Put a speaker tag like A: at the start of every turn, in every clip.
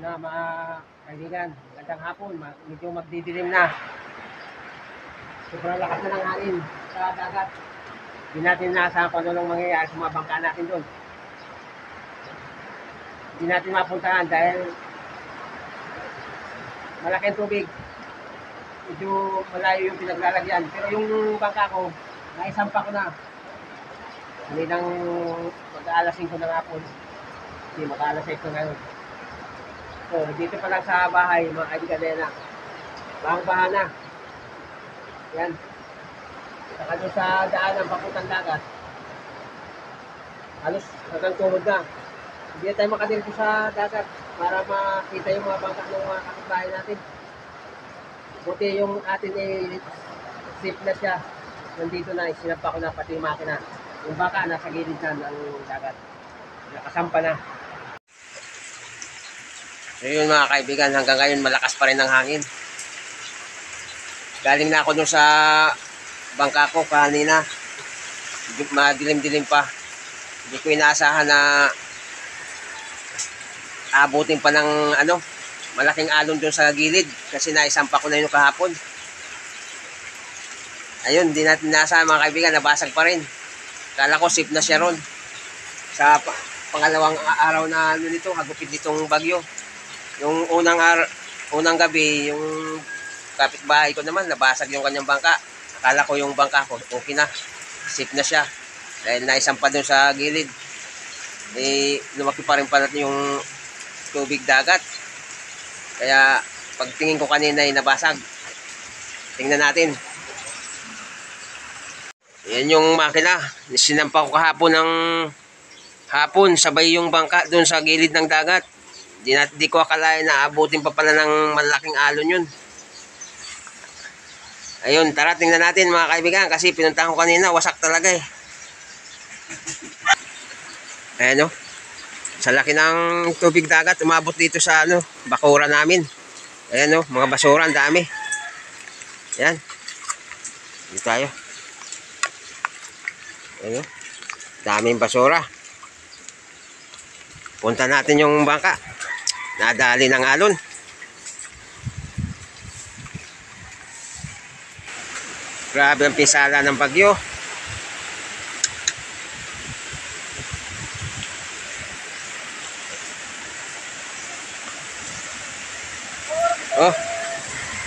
A: na mga kaibigan, magandang hapon, medyo magdidilim na. Sobrang lakas na ng hangin sa dagat. Hindi natin naasahan kung anong mangyayari sa mga bangka natin doon. Hindi natin mapuntahan dahil malaking tubig. Medyo malayo yung pinaglalagyan. Pero yung bangka ko, naisampa ko na. Hindi nang mag-aalas 5 ng hapon. Hindi, mag-aalas 6 na ngayon. So, dito pa lang sa bahay, mga kaibigan na. Bahang-baha na. Yan. Saka doon sa daan ng papuntang dagat. Halos hanggang tuhod na. Hindi na tayo makadilito sa dagat para makita yung mga bangka ng mga kapitbahay natin. Buti yung atin safe na siya. Nandito na, sinampa ko na pati yung makina. Yung baka nasa gilid na ng dagat. Nakasampa na. So yun mga kaibigan, hanggang ngayon malakas pa rin ang hangin. Galing na ako dun sa bangka ko kanina. Madilim-dilim pa. Hindi ko inaasahan na abutin pa ng malaking alon dun sa gilid. Kasi naisampa ko na yun kahapon. Ayun, di natin inaasahan mga kaibigan, nabasag pa rin. Kala ko safe na siya ron. Sa pangalawang araw na nito, hagupit nitong bagyo. Yung unang gabi, yung kapitbahay ko naman, nabasag yung kanyang bangka. Akala ko yung bangka ko, okay na. Safe na siya. Dahil naisampa doon sa gilid. Lumaki pa rin pala yung tubig dagat. Kaya, pagtingin ko kanina ay nabasag. Tingnan natin. Yan yung makina. Sinampa ko kahapon ng hapon. Sabay yung bangka doon sa gilid ng dagat. Di ko akalain na abutin pa pala ng malaking alon yun. Ayun, tara tingnan natin mga kaibigan kasi pinuntahan ko kanina, wasak talaga eh. Ayan o. Sa laki ng tubig dagat, umabot dito sa bakura namin. Ayan o, mga basura, ang dami. Ayan. Dito tayo. Ayan o. Daming basura. Punta natin yung bangka. Nadali ng alon. Grabe ang pisala ng bagyo. Oh.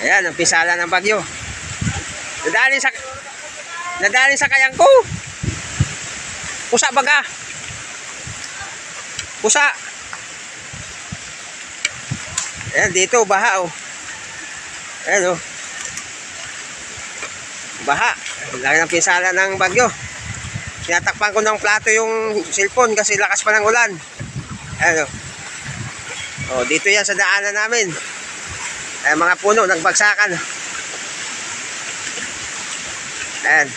A: Ayan ang pisala ng bagyo. Nadali sa kayang ko. Pusa baga. Pusa. Ayan dito baha oh. Ayan oh. Baha. Laki ng pinsala ng bagyo. Tinatakpan ko ng plato yung cellphone kasi lakas pa ng ulan. Ayan o. Oh, dito yan sa daanan namin. Ay, mga puno nagbagsakan. Ayan.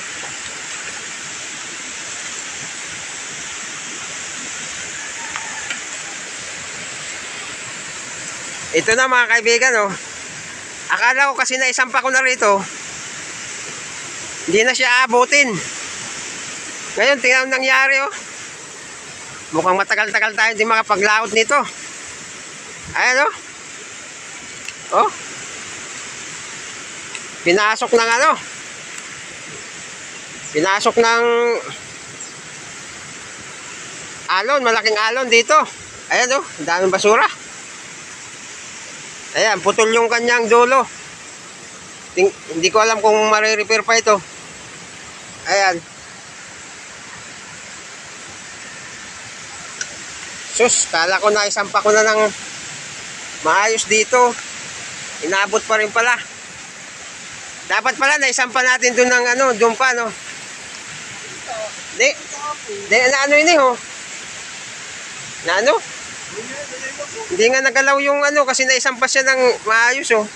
A: Ito na mga kaibigan oh. Akala ko kasi naisampa ko na rito. Hindi na siya abutin. Ngayon, tingnan ang nangyari oh. Mukhang matagal-tagal tayo hindi makapaglaot nito. Ayan oh. Oh. Pinasok ng Pinasok ng alon, malaking alon dito. Ayan oh, ang daming basura. Ayan, putol yung kanyang dulo. Hindi ko alam kung mare-repair pa ito. Ayan. Sus, kala ko na isampa ko na ng maayos dito. Inabot pa rin pala. Dapat pala na isampa natin doon ng doon pa Di na ini ho. Na Hindi nga nagalaw yung kasi naisampa siya ng maayos oh.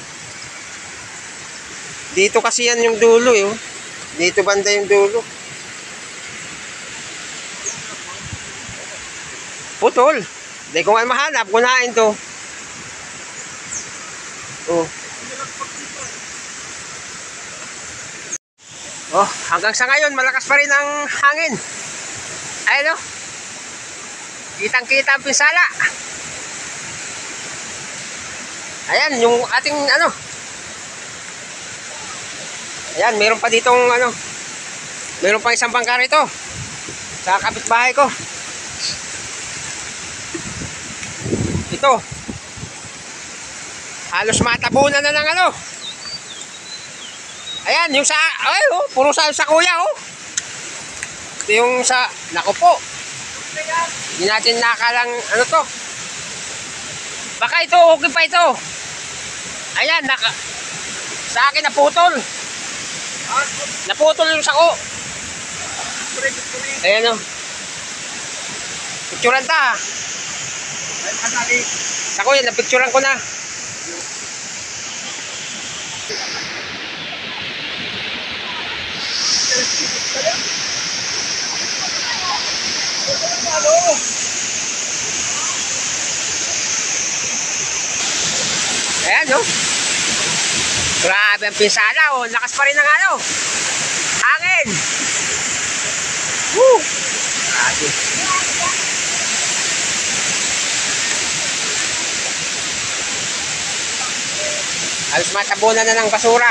A: Dito kasi yan yung dulo eh. Dito banda yung dulo. Putol. Hindi ko nga mahanap. Kunain to. Oh. Oh, hanggang sa ngayon malakas pa rin ang hangin. Ayun oh. Kitang-kita ang pinsala. Ayan, yung ating ano. Ayan, meron pa ditong ano. Meron pa isang bangka rito. Sa kapitbahay ko. Ito. Halos matabunan na ng ano. Ayan, yung sa, ay, oh, puro sa kuya, oh. Ito yung sa, naku po. Hindi natin nakalang, ano to. Baka ito, okay pa ito. Ayan, sa akin naputol. Naputol yung sako. Ayan, oh. Picturean ta. Sako yan, napicturean ko na. Ayan, no? Grabe ang pinsala, oh. Lakas pa rin ng ano. Hangin. Woo! Grabe. Halos matabunan na ng basura.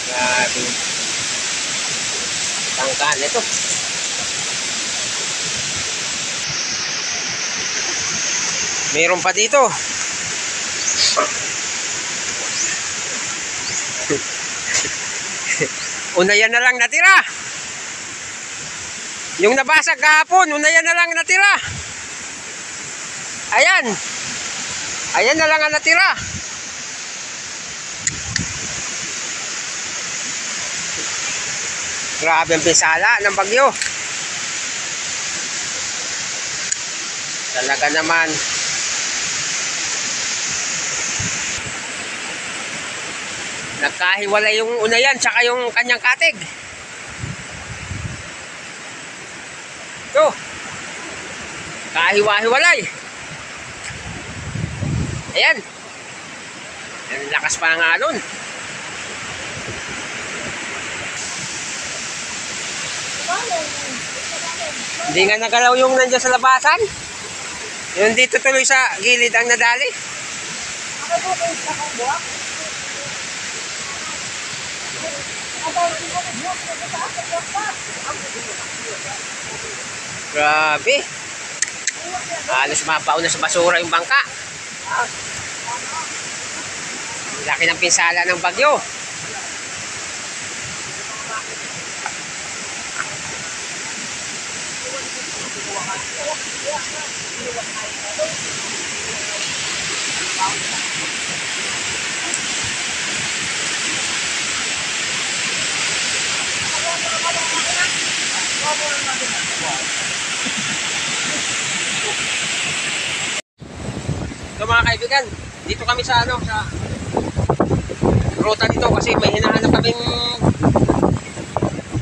A: Grabe. Tangkan ito. Meron pa dito. Unayan na lang natira. Yung nabasag kahapon, unayan na lang natira. Ayan. Ayan na lang ang natira. Grabe ang pinsala ng bagyo. Talaga naman. Nagkahiwalay yung unayan tsaka yung kanyang katig. Ito. Kahiwa-hiwalay. Ayan. Ang lakas pa ng alon. Hindi nga nagalaw yung nandiyan sa labasan. Yung dito tuloy sa gilid ang nadali. Grabe. Halos mapauna sa basura yung bangka. Laki ng pinsala ng bagyo. So mga kaibigan, dito kami sa ano, sa ruta nito kasi may hinahanap kaming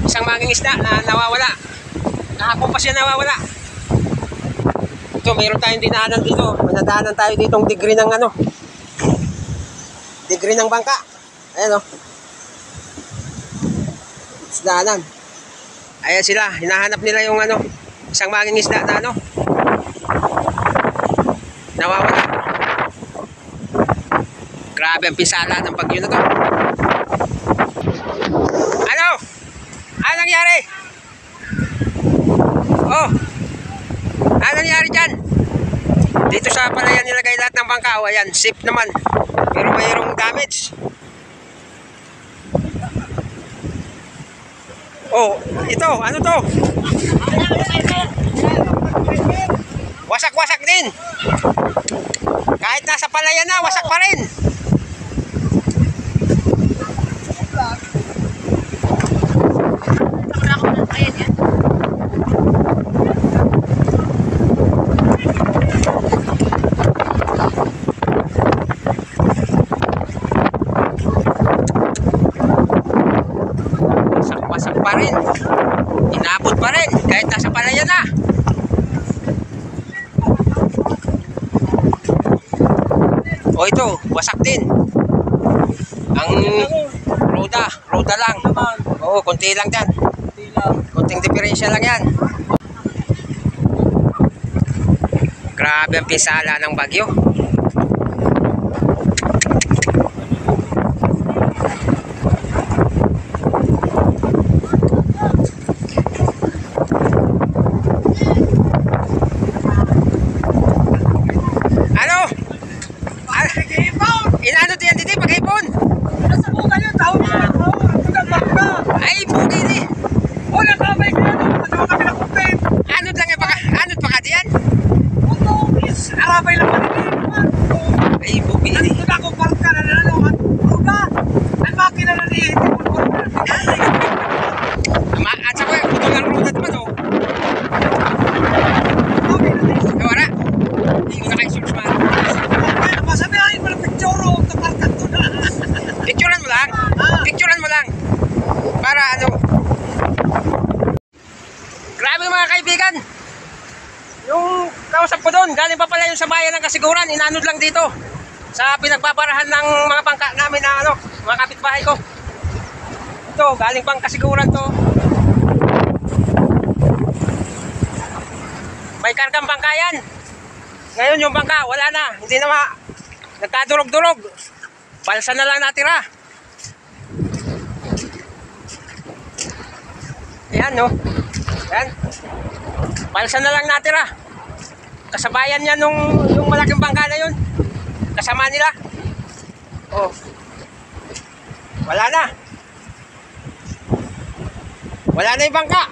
A: isang mangingisda na nawawala. Kahapon pa siya nawawala. Ito, mayroon tayong dinaanan dito. May nadaanan tayo ditong degree ng ano. Degree ng bangka. Ayan, oh. Isdaanan. Ayan sila, hinahanap nila yung ano, isang mangingisda na ano. Nawawala. Grabe ang pinsala ng bagyo na to. Ano? Ano nangyari? Oh. Ano nangyari dyan? Dito sa palayan nilagay lahat ng bangka. O ayan, safe naman. Pero mayroong damage. Oh, ito, ano to? Wasak-wasak din. Kahit nasa palayan na, wasak pa rin. Wasak pa rin. Inabot pa rin kahit nasa palayan na. O ito, wasak din. Ang roda lang. Oo, konti lang dyan. Konting diferensya lang yan. Grabe ang pisala ng bagyo. Ano? Inano diyan dito pag-ipon?
B: Nasa buka yun, tao niya.
A: Ay, bugi ni.
B: Wala ka may kaya naman. Ano kami nakupin?
A: Anod lang baka, anod pa ka diyan?
B: Ito, is, arabay lang manilin.
A: Ay, bugi ni.
B: Nandito na akong parka na nalaluhan. Ruga, ay makina na liit.
A: At saka puto ng ruda naman oh.
B: Okay na liit.
A: Ay, wala. Hindi ko na kayo search man.
B: Okay na, masabi ay walang picture o taparka to na.
A: Picturean mo lang. Picturean mo lang. Para ano. Grabe mga kaibigan. Yung kausap ko doon, galing pa pala yung sa bayan ng Kasiguran, inanod lang dito. Sa pinagbabarahan ng mga bangka namin na ano, mga kapitbahay ko. Ito, galing pang Kasiguran to. May kargang bangka yan. Ngayon yung bangka, wala na. Hindi na nagkadurog-durog. Balsa na lang natira. Ayan no. Ayan. Balsa na lang natira. Kasabayan niya yung malaking bangka na yun. Kasama nila. Oh. Wala na. Wala na yung bangka.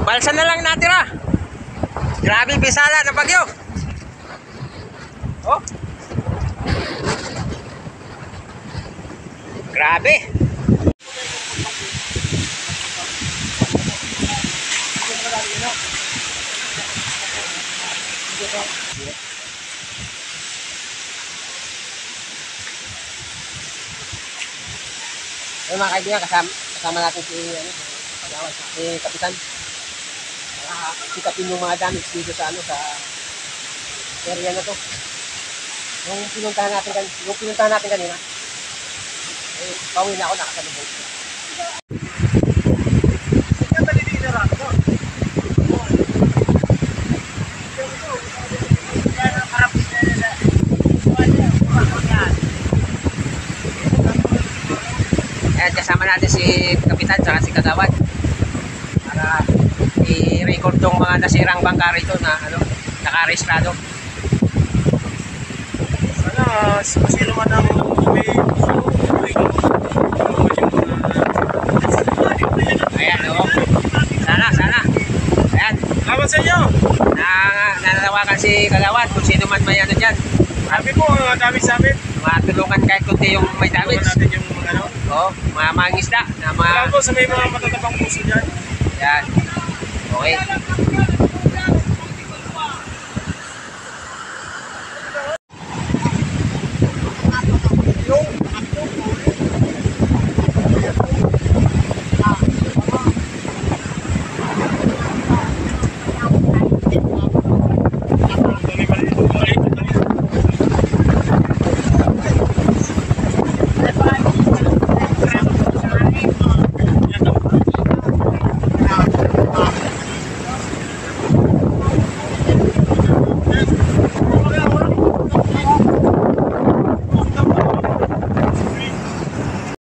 A: Balsa na lang natira. Grabe pisala ng bagyo. Oh. Grabe. Ay mga kaibigan, kasama natin si si Kapitan. Sikapin yung mga damage dito sa ano, sa area na to. Yung pinuntahan natin kanina. Eh, pauwi na ako, nakasalubog.
B: Yung talilin na lang.
A: Ayan, kasama natin si Kapitan at si Kagawad para i-record yung mga nasirang bangka rito na ano, nakarehistrado.
B: Sana, sino man ang may
A: Ayan, oo. Sana. Ayan,
B: Salamat sa inyo.
A: nananawagan si Kagawad kung sino man may ano dyan.
B: Sabi po, dami sa amin.
A: Matulungan kahit kunti yung may damage.
B: Tulungan natin yung mga ano.
A: Oo, mga mangisda na mga...
B: Salamat po sa may mga matatabang puso dyan.
A: Ayan. Okay.